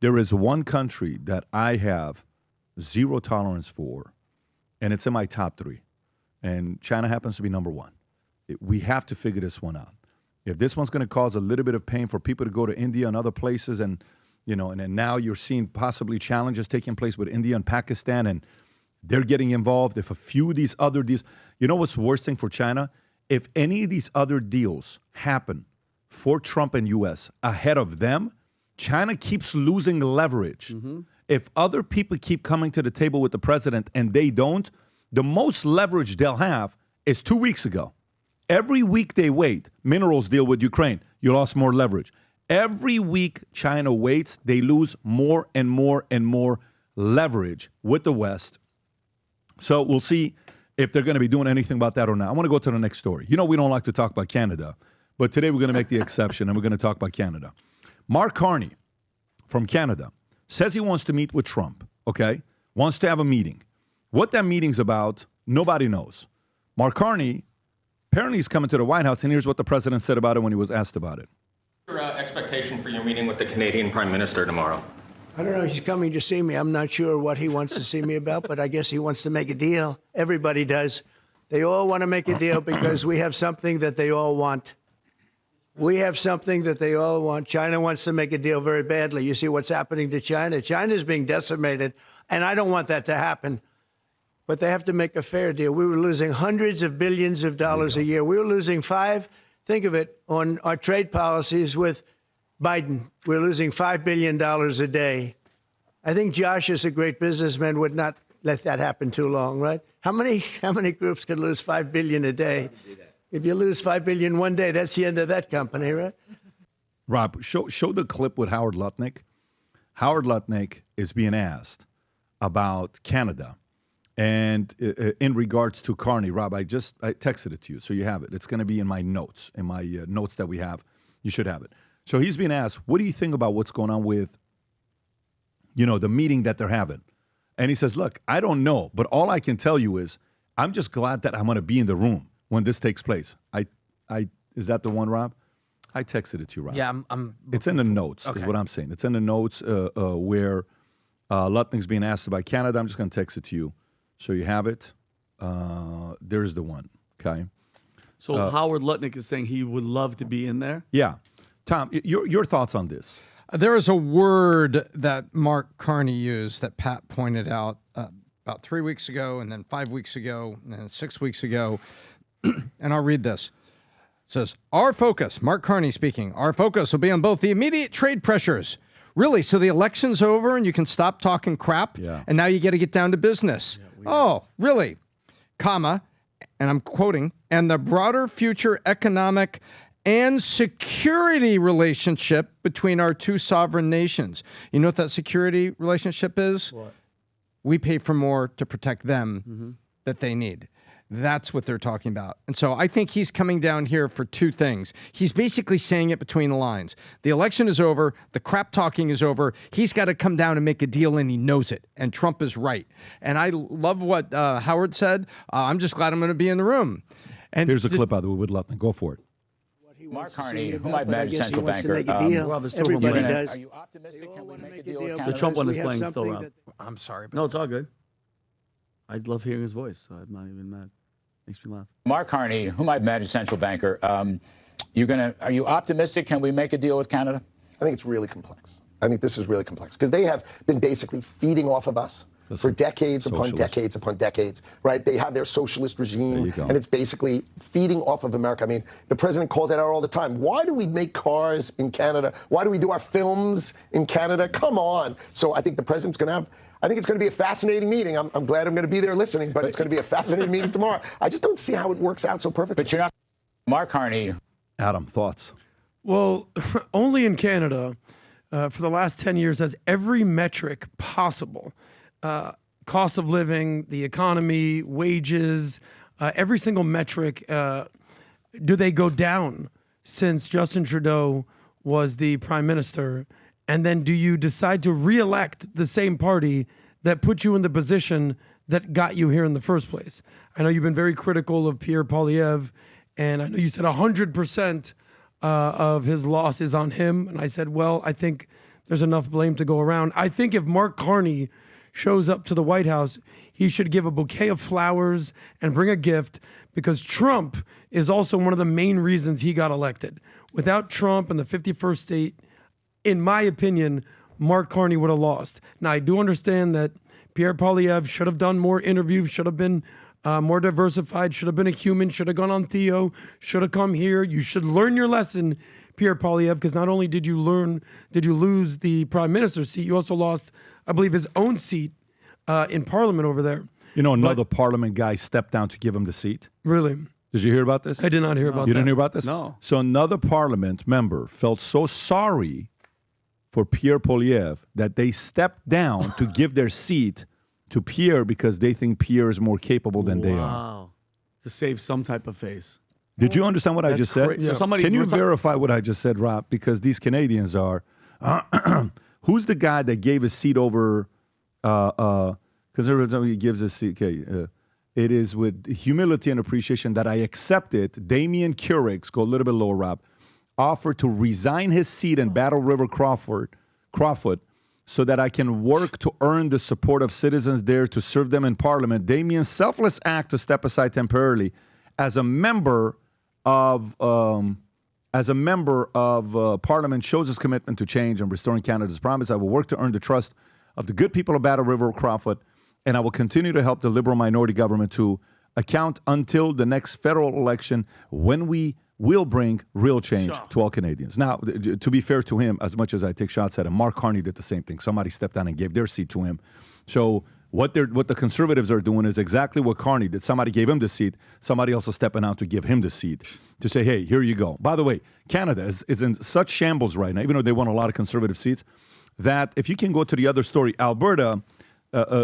There is one country that I have zero tolerance for, and it's in my top 3. And China happens to be number 1. We have to figure this one out. If this one's going to cause a little bit of pain for people to go to India and other places, and and then now you're seeing possibly challenges taking place with India and Pakistan, and they're getting involved. If a few of these other deals, what's the worst thing for China? If any of these other deals happen for Trump and U.S. ahead of them, China keeps losing leverage. If other people keep coming to the table with the president and they don't, the most leverage they'll have is 2 weeks ago. Every week they wait, minerals deal with Ukraine, you lost more leverage. Every week China waits, they lose more and more and more leverage with the West. So we'll see if they're going to be doing anything about that or not. I want to go to the next story. We don't like to talk about Canada, but today we're going to make the exception and we're going to talk about Canada. Mark Carney from Canada says he wants to meet with Trump, okay? Wants to have a meeting. What that meeting's about, nobody knows. Mark Carney apparently he's coming to the White House, and here's what the president said about it when he was asked about it. Your expectation for your meeting with the Canadian Prime Minister tomorrow? I don't know. He's coming to see me. I'm not sure what he wants to see me about, but I guess he wants to make a deal. Everybody does. They all want to make a deal because we have something that they all want. We have something that they all want. China wants to make a deal very badly. You see what's happening to China. China's being decimated, and I don't want that to happen. But they have to make a fair deal. We were losing hundreds of billions of dollars a year. We were losing think of it, on our trade policies with Biden. We're losing $5 billion a day. I think Josh, as a great businessman, would not let that happen too long, right? How many groups could lose $5 billion a day? If you lose $5 billion one day, that's the end of that company, right? Rob, show the clip with Howard Lutnick. Howard Lutnick is being asked about Canada. And in regards to Carney, Rob, I texted it to you, so you have it. It's going to be in my notes, notes that we have. You should have it. So he's being asked, what do you think about what's going on with, the meeting that they're having? And he says, look, I don't know, but all I can tell you is I'm just glad that I'm going to be in the room when this takes place. Is that the one, Rob? I texted it to you, Rob. Yeah, I'm it's in the notes, is what I'm saying. It's in the notes where Lutnick's being asked about Canada. I'm just going to text it to you. So you have it. There's the one, okay? So Howard Lutnick is saying he would love to be in there? Yeah. Tom, your thoughts on this? There is a word that Mark Carney used that Pat pointed out about 3 weeks ago, and then 5 weeks ago, and then 6 weeks ago. And I'll read this. It says, our focus, Mark Carney speaking, our focus will be on both the immediate trade pressures. Really, so the election's over and you can stop talking crap, and now you got to get down to business. Oh, really? Comma, and I'm quoting, and the broader future economic and security relationship between our two sovereign nations. You know what that security relationship is? What? We pay for more to protect them that they need. That's what they're talking about. And so I think he's coming down here for two things. He's basically saying it between the lines. The election is over. The crap talking is over. He's got to come down and make a deal, and he knows it. And Trump is right. And I love what Howard said. I'm just glad I'm going to be in the room. And here's a clip out of it with Lutnick. Go for it. Mark Carney, who might manage central banker. Everybody does. Are you optimistic? Can we make a deal deal with The Canada? Trump one is We have playing still, something Rob. that- I'm sorry. But No, it's all good. I love hearing his voice, so I'm not even mad. Makes me laugh. Mark Carney, who might manage central banker. Are you optimistic? Can we make a deal with Canada? I think it's really complex. I think this is really complex because they have been basically feeding off of us for decades upon decades upon decades, right? They have their socialist regime, and it's basically feeding off of America. I mean, the president calls it out all the time. Why do we make cars in Canada? Why do we do our films in Canada? Come on. So I think the president's going to have, I think it's going to be a fascinating meeting. I'm glad I'm going to be there listening, but it's going to be a fascinating meeting tomorrow. I just don't see how it works out so perfectly. But you're not. Mark Carney. Adam, thoughts? Well, only in Canada, for the last 10 years, has every metric possible. Cost of living, the economy, wages, every single metric. Do they go down since Justin Trudeau was the prime minister? And then do you decide to re-elect the same party that put you in the position that got you here in the first place? I know you've been very critical of Pierre Poilievre, and I know you said 100% of his loss is on him. And I said, well, I think there's enough blame to go around. I think if Mark Carney shows up to the White House, he should give a bouquet of flowers and bring a gift, because Trump is also one of the main reasons he got elected. Without Trump and the 51st state, in my opinion, Mark Carney would have lost. Now, I do understand that Pierre Poilievre should have done more interviews, should have been more diversified, should have been a human, should have gone on Theo, should have come here. You should learn your lesson, Pierre Poilievre, because not only did you lose the prime minister's seat, you also lost, I believe, his own seat in Parliament over there. You know, another Parliament guy stepped down to give him the seat. Really? Did you hear about this? I did not hear about that. You didn't hear about this? No. So another Parliament member felt so sorry for Pierre Poilievre that they stepped down to give their seat to Pierre because they think Pierre is more capable than they are. Wow. To save some type of face. Did you understand what I just said? So somebody, Can you verify what I just said, Rob? Because these Canadians are... who's the guy that gave his seat over... Because every time he gives his seat... Okay, it is with humility and appreciation that I accept it. Damien Curix, go a little bit lower, Rob, offered to resign his seat in Battle River Crawford, so that I can work to earn the support of citizens there to serve them in Parliament. Damien's selfless act to step aside temporarily as a member of Parliament shows his commitment to change and restoring Canada's promise. I will work to earn the trust of the good people of Battle River Crawford, and I will continue to help the Liberal minority government to account until the next federal election, when we will bring real change to all Canadians. Now, to be fair to him, as much as I take shots at him, Mark Carney did the same thing. Somebody stepped down and gave their seat to him. So what the Conservatives are doing is exactly what Carney did. Somebody gave him the seat. Somebody else is stepping out to give him the seat, to say, hey, here you go. By the way, Canada is in such shambles right now, even though they won a lot of Conservative seats, that if you can go to the other story, Alberta,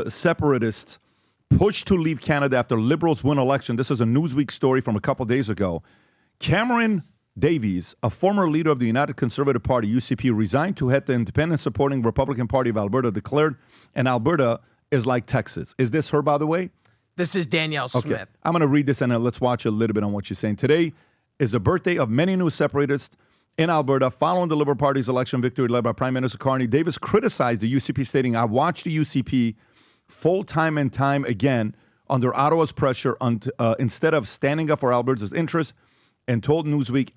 separatists pushed to leave Canada after Liberals win election. This is a Newsweek story from a couple days ago. Cameron Davies, a former leader of the United Conservative Party, UCP, resigned to head the independent-supporting Republican Party of Alberta, declared, and Alberta is like Texas. Is this her, by the way? This is Danielle Smith. I'm going to read this, and let's watch a little bit on what she's saying. Today is the birthday of many new separatists in Alberta following the Liberal Party's election victory led by Prime Minister Carney. Davis criticized the UCP, stating, I watched the UCP full time and time again under Ottawa's pressure instead of standing up for Alberta's interests, and told Newsweek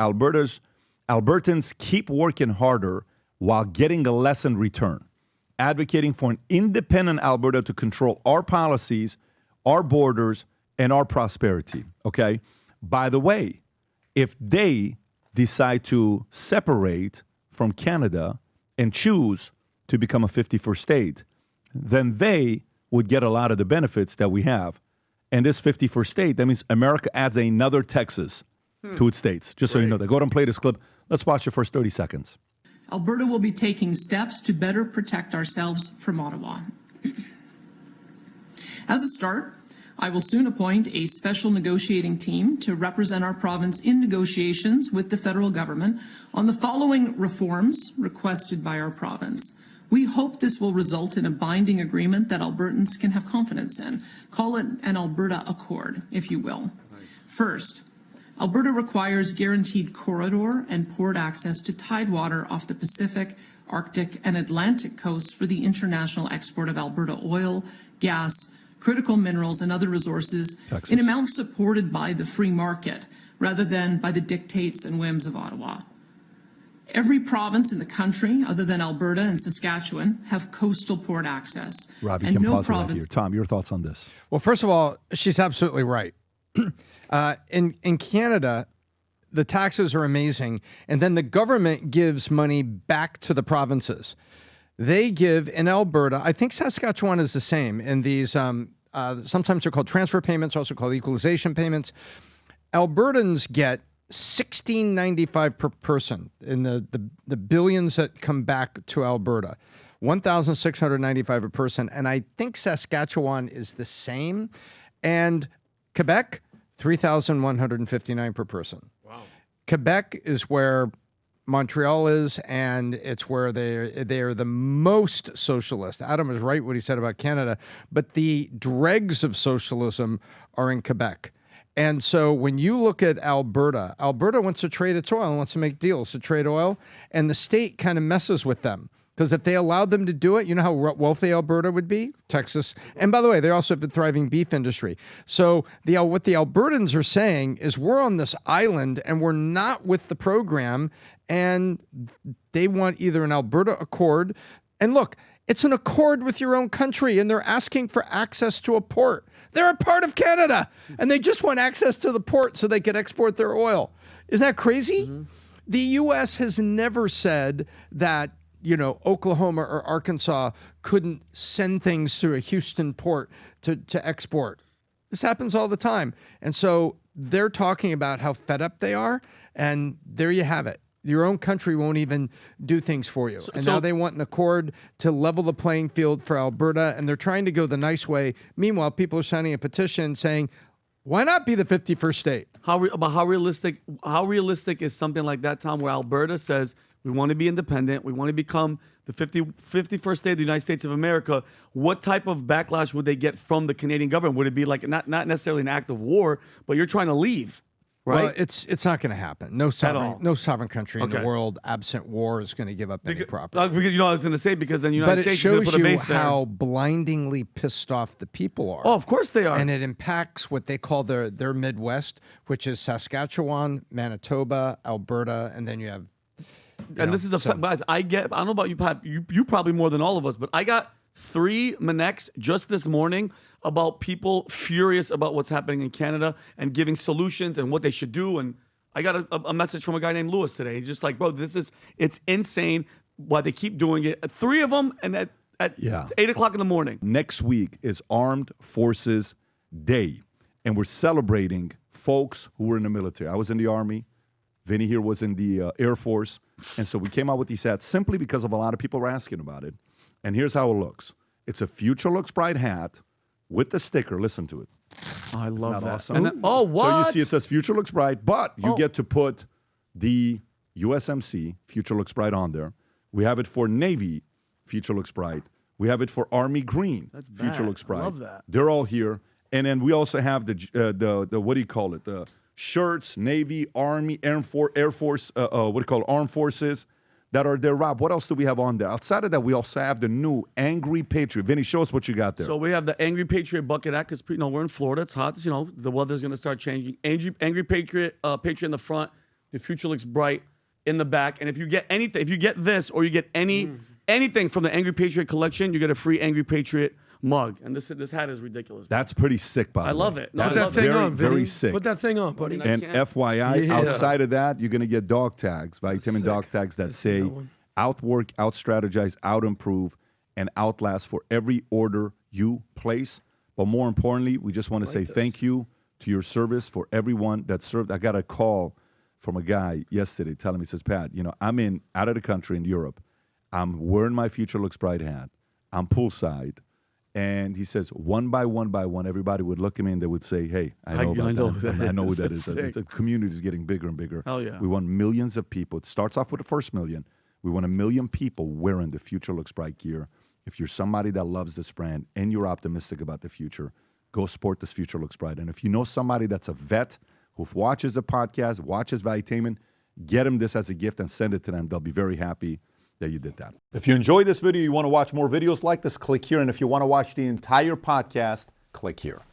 Albertans keep working harder while getting a less in return, advocating for an independent Alberta to control our policies, our borders, and our prosperity. Okay? By the way, if they decide to separate from Canada and choose to become a 51st state, then they would get a lot of the benefits that we have. And this 51st state, that means America adds another Texas to its states. Just so you know that. Go ahead and play this clip. Let's watch the first 30 seconds. Alberta will be taking steps to better protect ourselves from Ottawa. As a start, I will soon appoint a special negotiating team to represent our province in negotiations with the federal government on the following reforms requested by our province. We hope this will result in a binding agreement that Albertans can have confidence in. Call it an Alberta Accord, if you will. First, Alberta requires guaranteed corridor and port access to tidewater off the Pacific, Arctic, and Atlantic coasts for the international export of Alberta oil, gas, critical minerals, and other resources in amounts supported by the free market rather than by the dictates and whims of Ottawa. Every province in the country, other than Alberta and Saskatchewan, have coastal port access. Rob, you can pause right here. Tom, your thoughts on this? Well, first of all, she's absolutely right. In Canada, the taxes are amazing, and then the government gives money back to the provinces. They give in Alberta, I think Saskatchewan is the same, in these, sometimes they're called transfer payments, also called equalization payments. Albertans get $16.95 per person in the billions that come back to Alberta, $1,695 a person, and I think Saskatchewan is the same, and Quebec, $3,159 per person. Wow. Quebec is where Montreal is, and it's where they are the most socialist. Adam was right what he said about Canada, but the dregs of socialism are in Quebec. And so when you look at Alberta, Alberta wants to trade its oil and wants to make deals to trade oil, and the state kind of messes with them Because if they allowed them to do it, you know how wealthy Alberta would be? Texas. And by the way, they also have a thriving beef industry. So what the Albertans are saying is we're on this island and we're not with the program, and they want either an Alberta Accord. And look, it's an accord with your own country, and they're asking for access to a port. They're a part of Canada, and they just want access to the port so they could export their oil. Isn't that crazy? Mm-hmm. The U.S. has never said that, Oklahoma or Arkansas couldn't send things through a Houston port to export. This happens all the time. And so they're talking about how fed up they are, and there you have it. Your own country won't even do things for you. And now they want an accord to level the playing field for Alberta, and they're trying to go the nice way. Meanwhile, people are signing a petition saying, why not be the 51st state? How realistic is something like that, Tom, where Alberta says we want to be independent, we want to become the 51st state of the United States of America? What type of backlash would they get from the Canadian government? Would it be like not necessarily an act of war, but you're trying to leave? Right? Well, it's not going to happen. No sovereign country in the world, absent war, is going to give up any property. Because, I was going to say, because then the United States is going to put a base there. But it shows you how blindingly pissed off the people are. Oh, of course they are. And it impacts what they call their Midwest, which is Saskatchewan, Manitoba, Alberta, and then you have. This is guys. I don't know about you, Pat. You probably more than all of us, but I got 3 Manex just this morning about people furious about what's happening in Canada and giving solutions and what they should do. And I got a message from a guy named Lewis today. He's just like, bro, it's insane why they keep doing it. 3 of them, and at 8 o'clock in the morning. Next week is Armed Forces Day, and we're celebrating folks who were in the military. I was in the Army. Vinny here was in the Air Force. And so we came out with these hats simply because of a lot of people were asking about it. And here's how it looks. It's a Future Looks Bright hat with the sticker. Listen to it. Oh, I love that. Awesome? And what? So you see it says Future Looks Bright, but you get to put the USMC, Future Looks Bright, on there. We have it for Navy, Future Looks Bright. We have it for Army Green, Future Looks Bright. I love that. They're all here. And then we also have the what do you call it? The shirts, Navy, Army, Air Force, Armed Forces. That are there. Rob, what else do we have on there? Outside of that, we also have the new Angry Patriot. Vinny, show us what you got there. So we have the Angry Patriot bucket hat because we're in Florida. It's hot. The weather's going to start changing. Angry Patriot, Patriot in the front. The Future Looks Bright in the back. And if you get anything, if you get this or you get anything from the Angry Patriot collection, you get a free Angry Patriot mug. And this hat is ridiculous. That's pretty sick, by the way. I love it. Put that thing on, Vinny. Very sick. Put that thing on, buddy. And FYI, outside of that, you're going to get dog tags, Valuetainment dog tags that say outwork, outstrategize, outimprove, and outlast for every order you place. But more importantly, we just want to say thank you to your service for everyone that served. I got a call from a guy yesterday telling me, he says, Pat, I'm out of the country in Europe. I'm wearing my Future Looks Bright hat. I'm poolside. And he says, one by one, everybody would look at me and they would say, hey, I know that. I know who that is. The community is getting bigger and bigger. Hell yeah. We want millions of people. It starts off with the first million. We want 1 million people wearing the Future Looks Bright gear. If you're somebody that loves this brand and you're optimistic about the future, go sport this Future Looks Bright. And if you know somebody that's a vet who watches the podcast, watches Valuetainment, get them this as a gift and send it to them. They'll be very happy that you did that. If you enjoyed this video, you want to watch more videos like this, click here. And if you want to watch the entire podcast, click here.